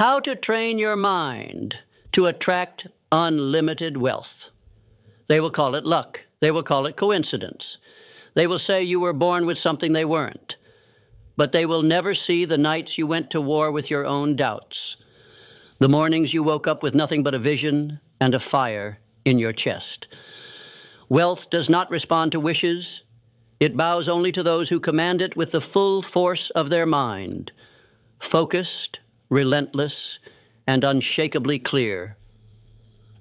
How to train your mind to attract unlimited wealth. They will call it luck. They will call it coincidence. They will say you were born with something they weren't. But they will never see the nights you went to war with your own doubts, the mornings you woke up with nothing but a vision and a fire in your chest. Wealth does not respond to wishes. It bows only to those who command it with the full force of their mind, focused, relentless, and unshakably clear.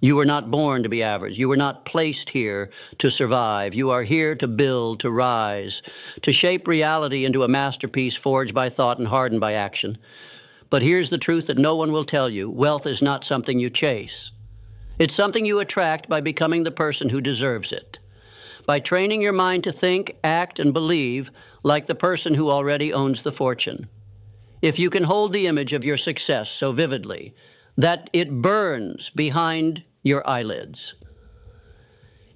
You were not born to be average. You were not placed here to survive. You are here to build, to rise, to shape reality into a masterpiece forged by thought and hardened by action. But here's the truth that no one will tell you. Wealth is not something you chase. It's something you attract by becoming the person who deserves it, by training your mind to think, act, and believe like the person who already owns the fortune. If you can hold the image of your success so vividly that it burns behind your eyelids,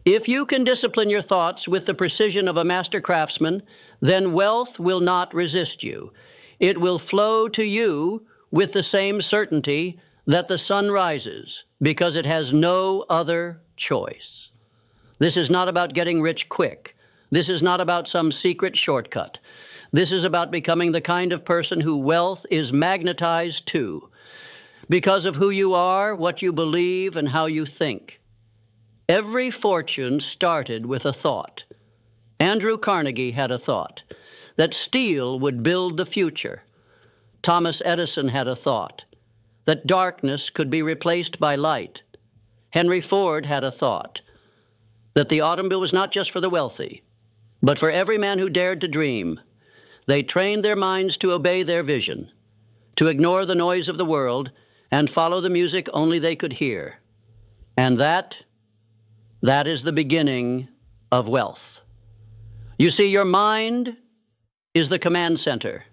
if you can discipline your thoughts with the precision of a master craftsman, then wealth will not resist you. It will flow to you with the same certainty that the sun rises, because it has no other choice. This is not about getting rich quick. This is not about some secret shortcut. This is about becoming the kind of person who wealth is magnetized to, because of who you are, what you believe, and how you think. Every fortune started with a thought. Andrew Carnegie had a thought that steel would build the future. Thomas Edison had a thought that darkness could be replaced by light. Henry Ford had a thought that the automobile was not just for the wealthy, but for every man who dared to dream. They trained their minds to obey their vision, to ignore the noise of the world, and follow the music only they could hear. And that is the beginning of wealth. You see, your mind is the command center.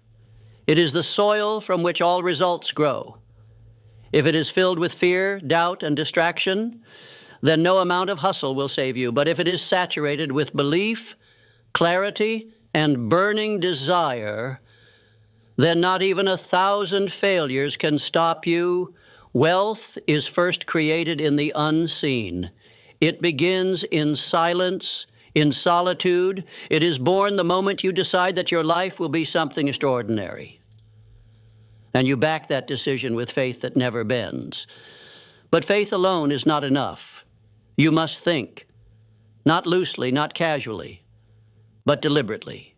It is the soil from which all results grow. If it is filled with fear, doubt, and distraction, then no amount of hustle will save you. But if it is saturated with belief, clarity, and burning desire, then not even 1,000 failures can stop you. Wealth is first created in the unseen. It begins in silence, in solitude. It is born the moment you decide that your life will be something extraordinary. And you back that decision with faith that never bends. But faith alone is not enough. You must think, not loosely, not casually, but deliberately,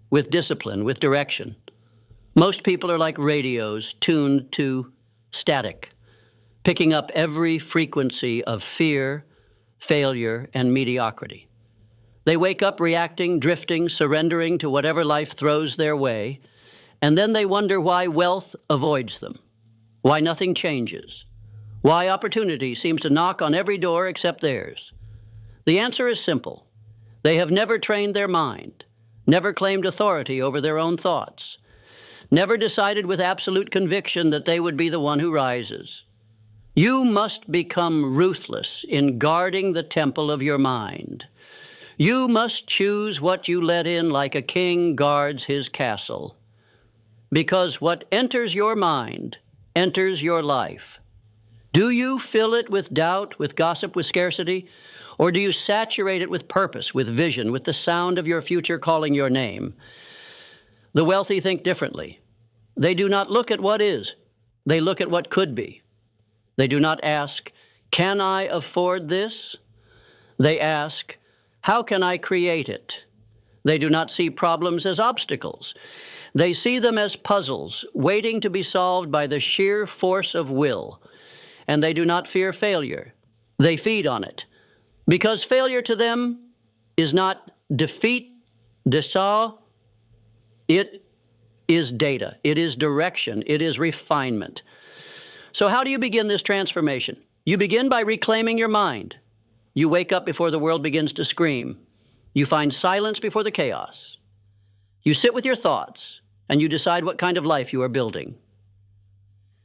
with discipline, with direction. Most people are like radios tuned to static, picking up every frequency of fear, failure, and mediocrity. They wake up reacting, drifting, surrendering to whatever life throws their way, and then they wonder why wealth avoids them, why nothing changes, why opportunity seems to knock on every door except theirs. The answer is simple. They have never trained their mind, never claimed authority over their own thoughts, never decided with absolute conviction that they would be the one who rises. You must become ruthless in guarding the temple of your mind. You must choose what you let in like a king guards his castle. Because what enters your mind enters your life. Do you fill it with doubt, with gossip, with scarcity? Or do you saturate it with purpose, with vision, with the sound of your future calling your name? The wealthy think differently. They do not look at what is. They look at what could be. They do not ask, can I afford this? They ask, how can I create it? They do not see problems as obstacles. They see them as puzzles waiting to be solved by the sheer force of will. And they do not fear failure. They feed on it. Because failure to them is not defeat, desau. It is data. It is direction. It is refinement. So how do you begin this transformation? You begin by reclaiming your mind. You wake up before the world begins to scream. You find silence before the chaos. You sit with your thoughts, and you decide what kind of life you are building.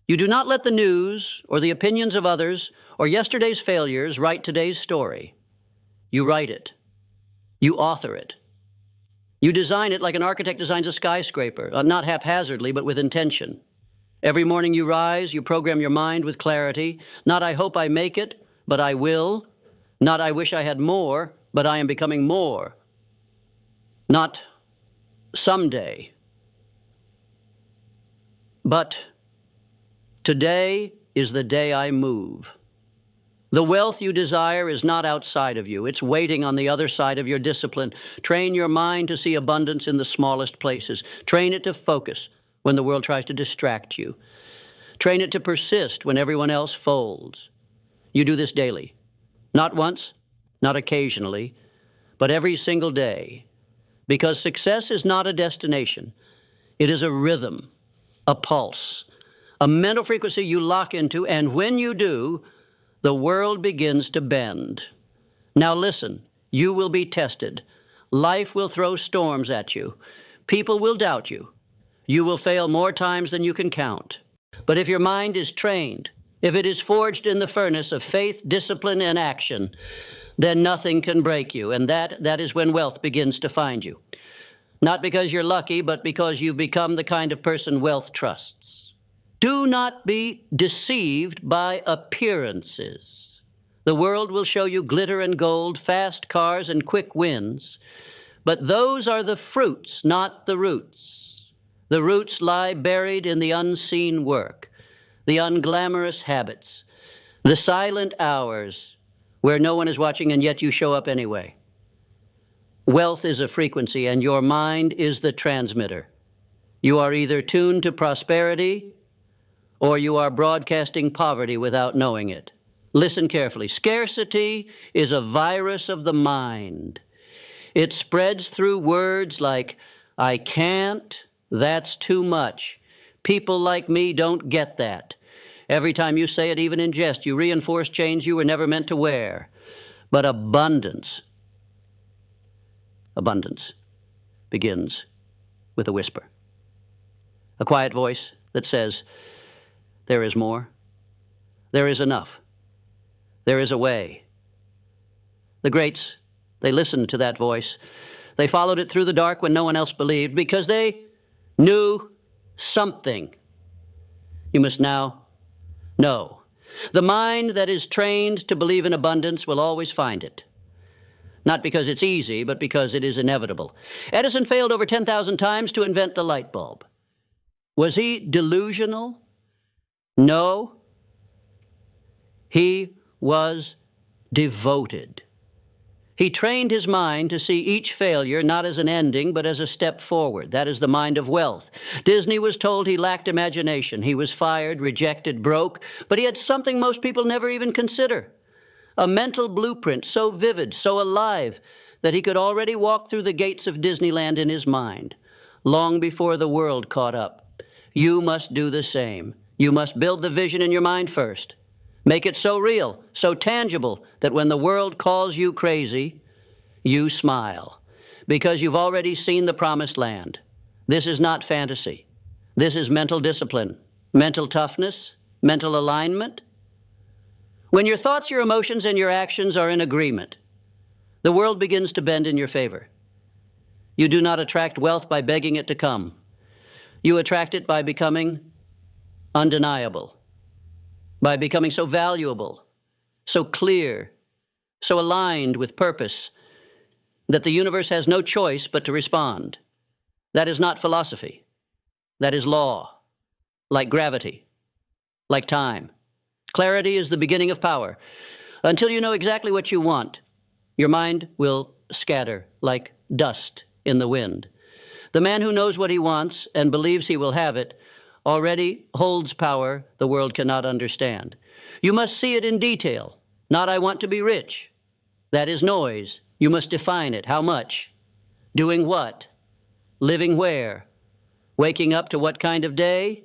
You do not let the news or the opinions of others or yesterday's failures write today's story. You write it. You author it. You design it like an architect designs a skyscraper, not haphazardly, but with intention. Every morning you rise, you program your mind with clarity. Not I hope I make it, but I will. Not I wish I had more, but I am becoming more. Not someday, but today is the day I move. The wealth you desire is not outside of you. It's waiting on the other side of your discipline. Train your mind to see abundance in the smallest places. Train it to focus when the world tries to distract you. Train it to persist when everyone else folds. You do this daily. Not once, not occasionally, but every single day. Because success is not a destination. It is a rhythm, a pulse, a mental frequency you lock into, and when you do, the world begins to bend. Now listen, you will be tested. Life will throw storms at you. People will doubt you. You will fail more times than you can count. But if your mind is trained, if it is forged in the furnace of faith, discipline, and action, then nothing can break you, and that is when wealth begins to find you. Not because you're lucky, but because you've become the kind of person wealth trusts. Do not be deceived by appearances. The world will show you glitter and gold, fast cars, and quick wins, but those are the fruits, not the roots. The roots lie buried in the unseen work, the unglamorous habits, the silent hours where no one is watching and yet you show up anyway. Wealth is a frequency, and your mind is the transmitter. You are either tuned to prosperity or you are broadcasting poverty without knowing it. Listen carefully. Scarcity is a virus of the mind. It spreads through words like, I can't, that's too much. People like me don't get that. Every time you say it, even in jest, you reinforce chains you were never meant to wear. But abundance begins with a whisper. A quiet voice that says, there is more. There is enough. There is a way. The greats, they listened to that voice. They followed it through the dark when no one else believed because they knew something. You must now know. The mind that is trained to believe in abundance will always find it. Not because it's easy, but because it is inevitable. Edison failed over 10,000 times to invent the light bulb. Was he delusional? No. He was devoted. He trained his mind to see each failure not as an ending, but as a step forward. That is the mind of wealth. Disney was told he lacked imagination. He was fired, rejected, broke, but he had something most people never even consider. A mental blueprint so vivid, so alive, that he could already walk through the gates of Disneyland in his mind, long before the world caught up. You must do the same. You must build the vision in your mind first. Make it so real, so tangible, that when the world calls you crazy, you smile, because you've already seen the promised land. This is not fantasy. This is mental discipline, mental toughness, mental alignment. When your thoughts, your emotions, and your actions are in agreement, the world begins to bend in your favor. You do not attract wealth by begging it to come. You attract it by becoming undeniable, by becoming so valuable, so clear, so aligned with purpose that the universe has no choice but to respond. That is not philosophy. That is law, like gravity, like time. Clarity is the beginning of power. Until you know exactly what you want, your mind will scatter like dust in the wind. The man who knows what he wants and believes he will have it already holds power the world cannot understand. You must see it in detail, not I want to be rich. That is noise. You must define it. How much? Doing what? Living where? Waking up to what kind of day?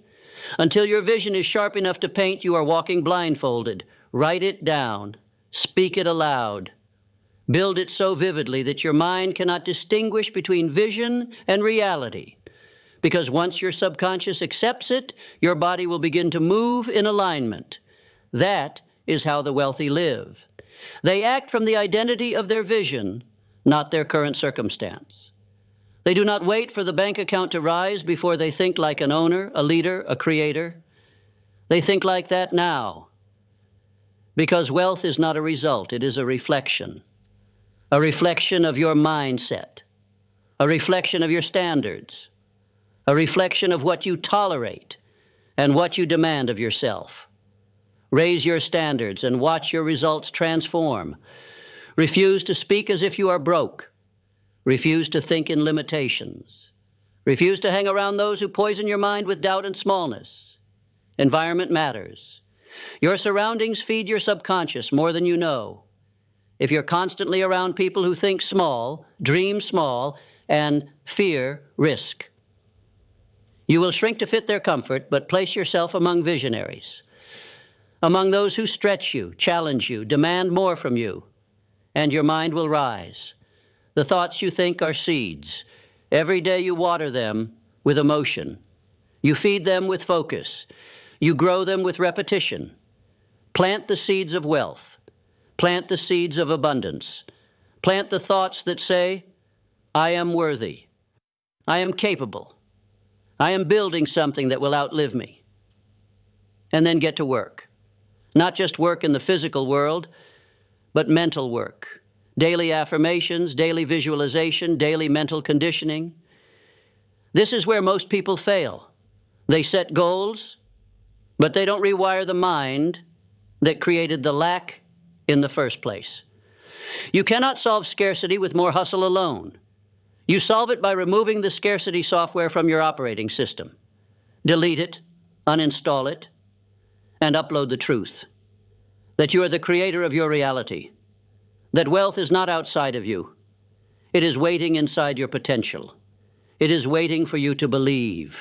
Until your vision is sharp enough to paint, you are walking blindfolded. Write it down. Speak it aloud. Build it so vividly that your mind cannot distinguish between vision and reality. Because once your subconscious accepts it, your body will begin to move in alignment. That is how the wealthy live. They act from the identity of their vision, not their current circumstance. They do not wait for the bank account to rise before they think like an owner, a leader, a creator. They think like that now because wealth is not a result, it is a reflection of your mindset, a reflection of your standards, a reflection of what you tolerate and what you demand of yourself. Raise your standards and watch your results transform. Refuse to speak as if you are broke. Refuse to think in limitations. Refuse to hang around those who poison your mind with doubt and smallness. Environment matters. Your surroundings feed your subconscious more than you know. If you're constantly around people who think small, dream small, and fear risk, you will shrink to fit their comfort, but place yourself among visionaries, among those who stretch you, challenge you, demand more from you, and your mind will rise. The thoughts you think are seeds. Every day you water them with emotion. You feed them with focus. You grow them with repetition. Plant the seeds of wealth. Plant the seeds of abundance. Plant the thoughts that say, I am worthy. I am capable. I am building something that will outlive me. And then get to work. Not just work in the physical world, but mental work. Daily affirmations, daily visualization, daily mental conditioning. This is where most people fail. They set goals, but they don't rewire the mind that created the lack in the first place. You cannot solve scarcity with more hustle alone. You solve it by removing the scarcity software from your operating system. Delete it, uninstall it, and upload the truth. That you are the creator of your reality. That wealth is not outside of you. It is waiting inside your potential. It is waiting for you to believe.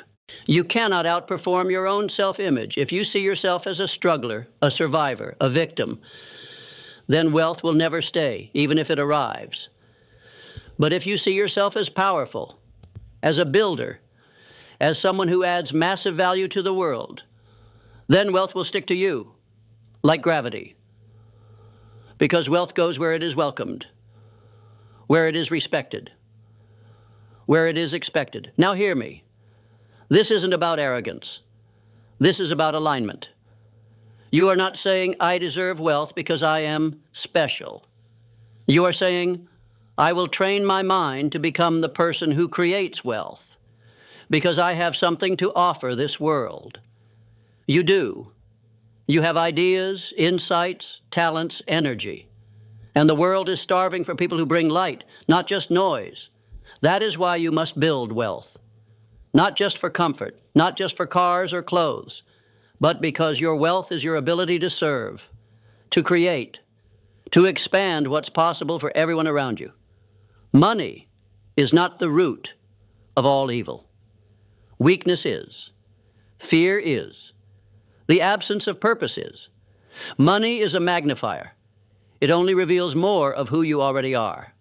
You cannot outperform your own self-image. If you see yourself as a struggler, a survivor, a victim, then wealth will never stay, even if it arrives. But if you see yourself as powerful, as a builder, as someone who adds massive value to the world, then wealth will stick to you, like gravity. Because wealth goes where it is welcomed, where it is respected, where it is expected. Now hear me. This isn't about arrogance. This is about alignment. You are not saying, I deserve wealth because I am special. You are saying, I will train my mind to become the person who creates wealth because I have something to offer this world. You do. You have ideas, insights, talents, energy. And the world is starving for people who bring light, not just noise. That is why you must build wealth. Not just for comfort, not just for cars or clothes, but because your wealth is your ability to serve, to create, to expand what's possible for everyone around you. Money is not the root of all evil. Weakness is. Fear is. The absence of purpose is. Money is a magnifier. It only reveals more of who you already are.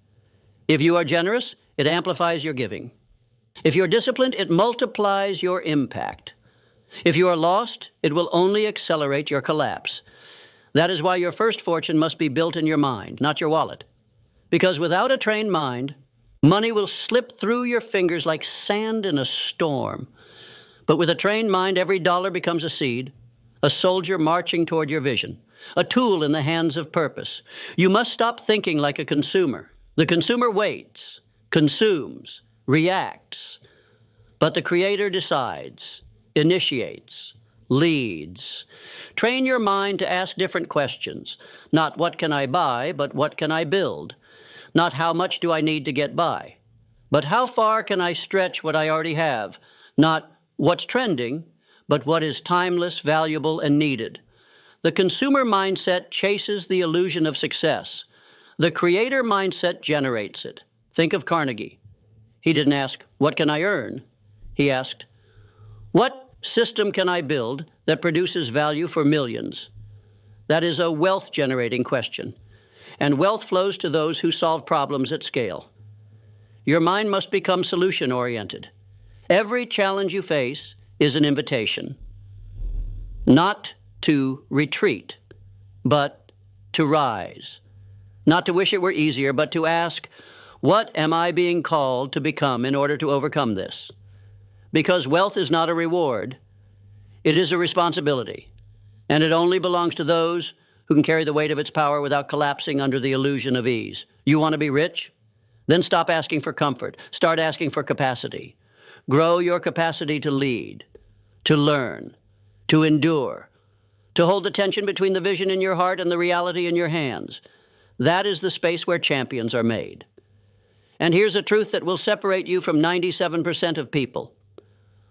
If you are generous, it amplifies your giving. If you're disciplined, it multiplies your impact. If you are lost, it will only accelerate your collapse. That is why your first fortune must be built in your mind, not your wallet. Because without a trained mind, money will slip through your fingers like sand in a storm. But with a trained mind, every dollar becomes a seed, a soldier marching toward your vision, a tool in the hands of purpose. You must stop thinking like a consumer. The consumer waits, consumes, reacts, but the creator decides, initiates, leads. Train your mind to ask different questions. Not what can I buy, but what can I build? Not how much do I need to get by, but how far can I stretch what I already have? Not what's trending, but what is timeless, valuable, and needed. The consumer mindset chases the illusion of success. The creator mindset generates it. Think of Carnegie. He didn't ask, what can I earn? He asked, what system can I build that produces value for millions? That is a wealth-generating question. And wealth flows to those who solve problems at scale. Your mind must become solution-oriented. Every challenge you face is an invitation, not to retreat, but to rise. Not to wish it were easier, but to ask, what am I being called to become in order to overcome this? Because wealth is not a reward, it is a responsibility. and it only belongs to those who can carry the weight of its power without collapsing under the illusion of ease. You want to be rich? Then stop asking for comfort. Start asking for capacity. Grow your capacity to lead, to learn, to endure, to hold the tension between the vision in your heart and the reality in your hands. That is the space where champions are made. And here's a truth that will separate you from 97% of people.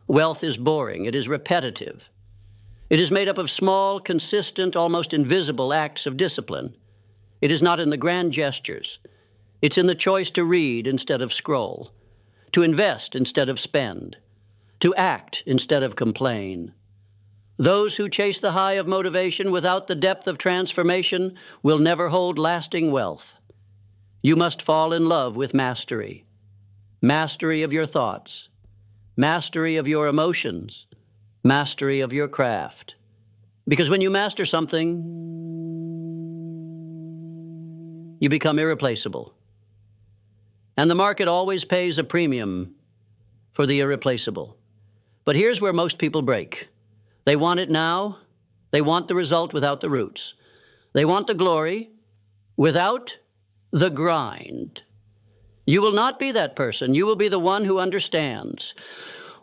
Wealth is boring. It is repetitive. It is made up of small, consistent, almost invisible acts of discipline. It is not in the grand gestures. It's in the choice to read instead of scroll, to invest instead of spend, to act instead of complain. Those who chase the high of motivation without the depth of transformation will never hold lasting wealth. You must fall in love with mastery. Mastery of your thoughts, mastery of your emotions, mastery of your craft. Because when you master something, you become irreplaceable. And the market always pays a premium for the irreplaceable. But here's where most people break. They want it now. They want the result without the roots. They want the glory without the grind. You will not be that person. You will be the one who understands.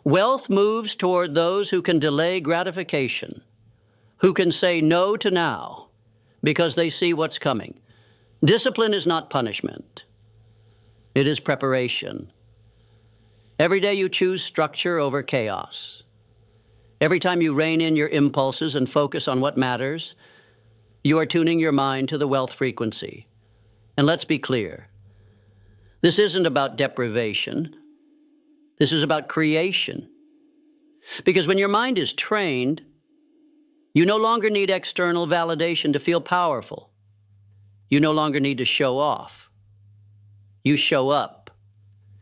Wealth moves toward those who can delay gratification, who can say no to now because they see what's coming. Discipline is not punishment. It is preparation. Every day you choose structure over chaos. Every time you rein in your impulses and focus on what matters, you are tuning your mind to the wealth frequency. And let's be clear. This isn't about deprivation. This is about creation. Because when your mind is trained, you no longer need external validation to feel powerful. You no longer need to show off. You show up.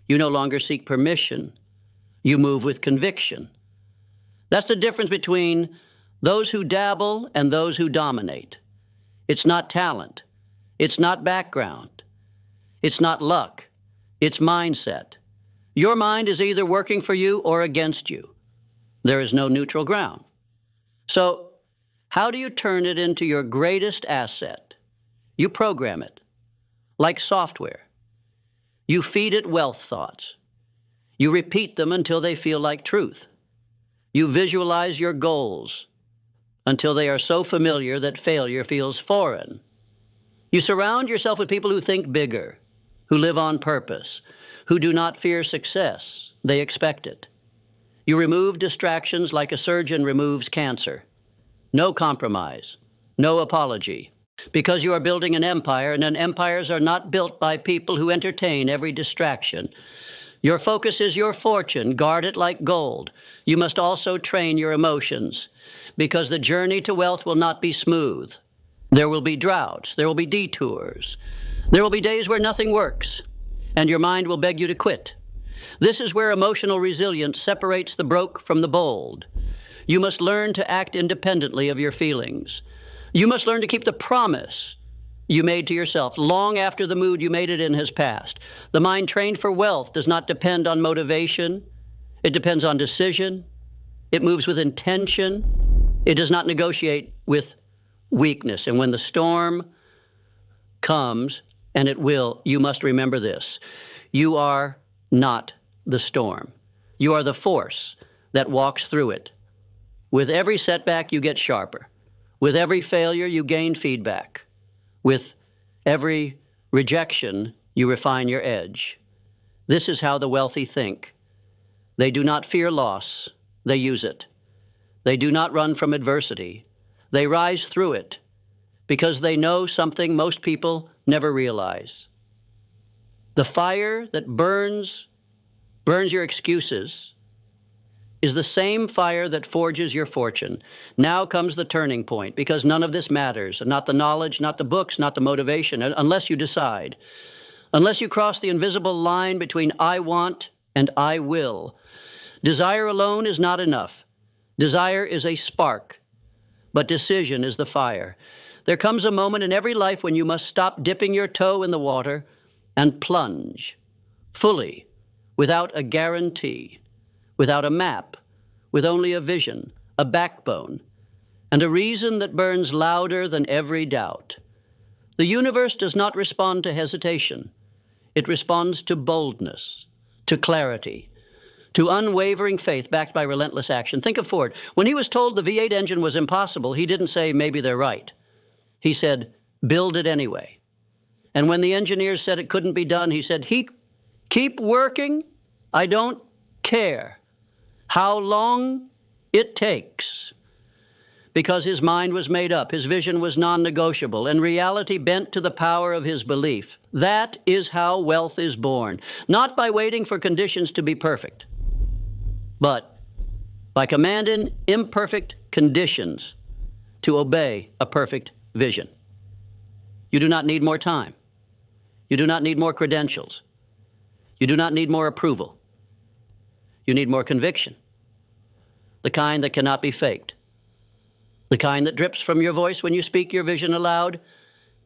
You no longer seek permission. You move with conviction. That's the difference between those who dabble and those who dominate. It's not talent. It's not background. It's not luck. It's mindset. Your mind is either working for you or against you. There is no neutral ground. So, how do you turn it into your greatest asset? You program it, like software. You feed it wealth thoughts. You repeat them until they feel like truth. You visualize your goals until they are so familiar that failure feels foreign. You surround yourself with people who think bigger, who live on purpose, who do not fear success. They expect it. You remove distractions like a surgeon removes cancer. No compromise, no apology. Because you are building an empire, and empires are not built by people who entertain every distraction. Your focus is your fortune. Guard it like gold. You must also train your emotions, because the journey to wealth will not be smooth. There will be droughts. There will be detours. There will be days where nothing works, and your mind will beg you to quit. This is where emotional resilience separates the broke from the bold. You must learn to act independently of your feelings. You must learn to keep the promise you made to yourself long after the mood you made it in has passed. The mind trained for wealth does not depend on motivation. It depends on decision. It moves with intention. It does not negotiate with weakness. And when the storm comes, and it will, you must remember this. You are not the storm. You are the force that walks through it. With every setback, you get sharper. With every failure, you gain feedback. With every rejection, you refine your edge. This is how the wealthy think. They do not fear loss. They use it. They do not run from adversity. They rise through it because they know something most people never realize. The fire that burns your excuses is the same fire that forges your fortune. Now comes the turning point, because none of this matters. Not the knowledge, not the books, not the motivation, unless you decide. Unless you cross the invisible line between I want and I will. Desire alone is not enough. Desire is a spark, but decision is the fire. There comes a moment in every life when you must stop dipping your toe in the water and plunge fully, without a guarantee, without a map, with only a vision, a backbone. and a reason that burns louder than every doubt. The universe does not respond to hesitation. It responds to boldness, to clarity, to unwavering faith backed by relentless action. Think of Ford. When he was told the V8 engine was impossible, he didn't say, maybe they're right. He said, build it anyway. And when the engineers said it couldn't be done, he said, keep working. I don't care how long it takes. Because his mind was made up, his vision was non-negotiable, and reality bent to the power of his belief. That is how wealth is born, not by waiting for conditions to be perfect, but by commanding imperfect conditions to obey a perfect vision. You do not need more time. You do not need more credentials. You do not need more approval. You need more conviction, the kind that cannot be faked. The kind that drips from your voice when you speak your vision aloud,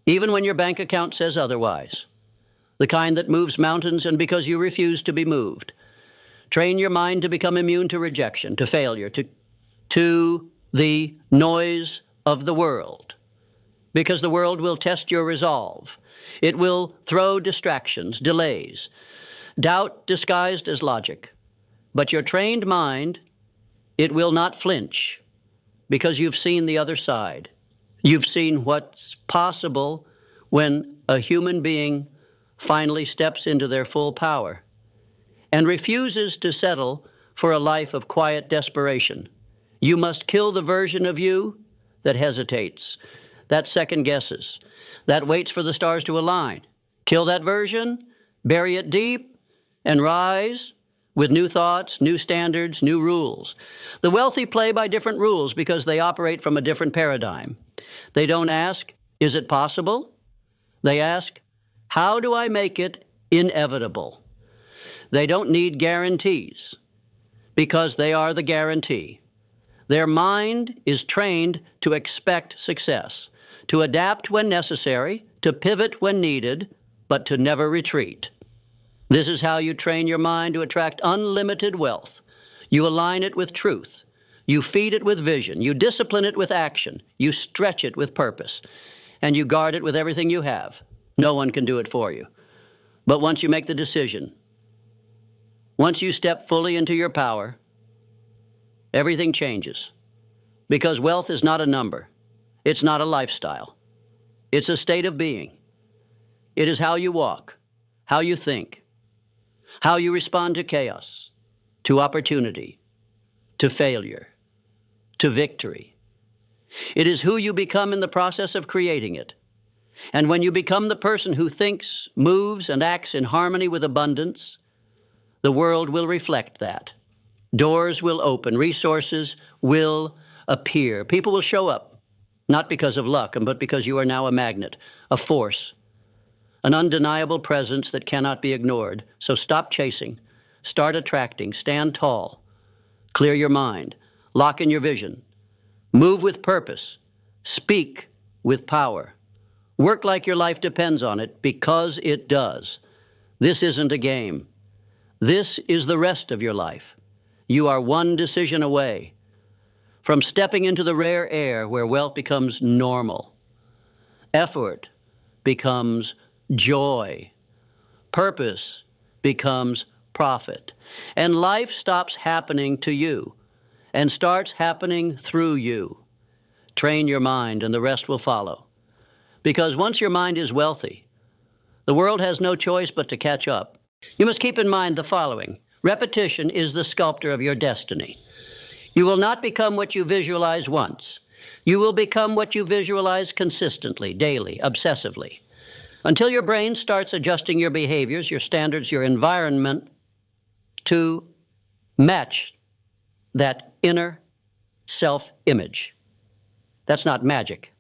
even when your bank account says otherwise. The kind that moves mountains and because you refuse to be moved. Train your mind to become immune to rejection, to failure, to the noise of the world. Because the world will test your resolve. It will throw distractions, delays, doubt disguised as logic. But your trained mind, it will not flinch. Because you've seen the other side. You've seen what's possible when a human being finally steps into their full power and refuses to settle for a life of quiet desperation. You must kill the version of you that hesitates, that second guesses, that waits for the stars to align. Kill that version, bury it deep, and rise with new thoughts, new standards, new rules. The wealthy play by different rules because they operate from a different paradigm. They don't ask, is it possible? They ask, how do I make it inevitable? They don't need guarantees because they are the guarantee. Their mind is trained to expect success, to adapt when necessary, to pivot when needed, but to never retreat. This is how you train your mind to attract unlimited wealth. You align it with truth. You feed it with vision. You discipline it with action. You stretch it with purpose. And you guard it with everything you have. No one can do it for you. But once you make the decision, once you step fully into your power, everything changes. Because wealth is not a number. It's not a lifestyle. It's a state of being. It is how you walk, how you think, how you respond to chaos, to opportunity, to failure, to victory. It is who you become in the process of creating it. And when you become the person who thinks, moves, and acts in harmony with abundance, the world will reflect that. Doors will open, resources will appear. People will show up, not because of luck, but because you are now a magnet, a force, an undeniable presence that cannot be ignored. So stop chasing, start attracting, stand tall, clear your mind, lock in your vision, move with purpose, speak with power, work like your life depends on it because it does. This isn't a game. This is the rest of your life. You are one decision away from stepping into the rare air where wealth becomes normal, effort becomes joy, purpose becomes profit, and life stops happening to you and starts happening through you. Train your mind and the rest will follow. Because once your mind is wealthy, the world has no choice but to catch up. You must keep in mind the following. Repetition is the sculptor of your destiny. You will not become what you visualize once. You will become what you visualize consistently, daily, obsessively, until your brain starts adjusting your behaviors, your standards, your environment to match that inner self-image. That's not magic.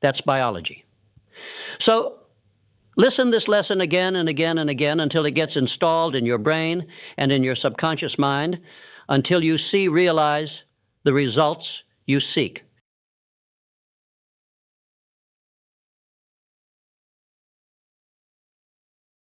That's biology. So listen this lesson again and again and again until it gets installed in your brain and in your subconscious mind, until you realize the results you seek.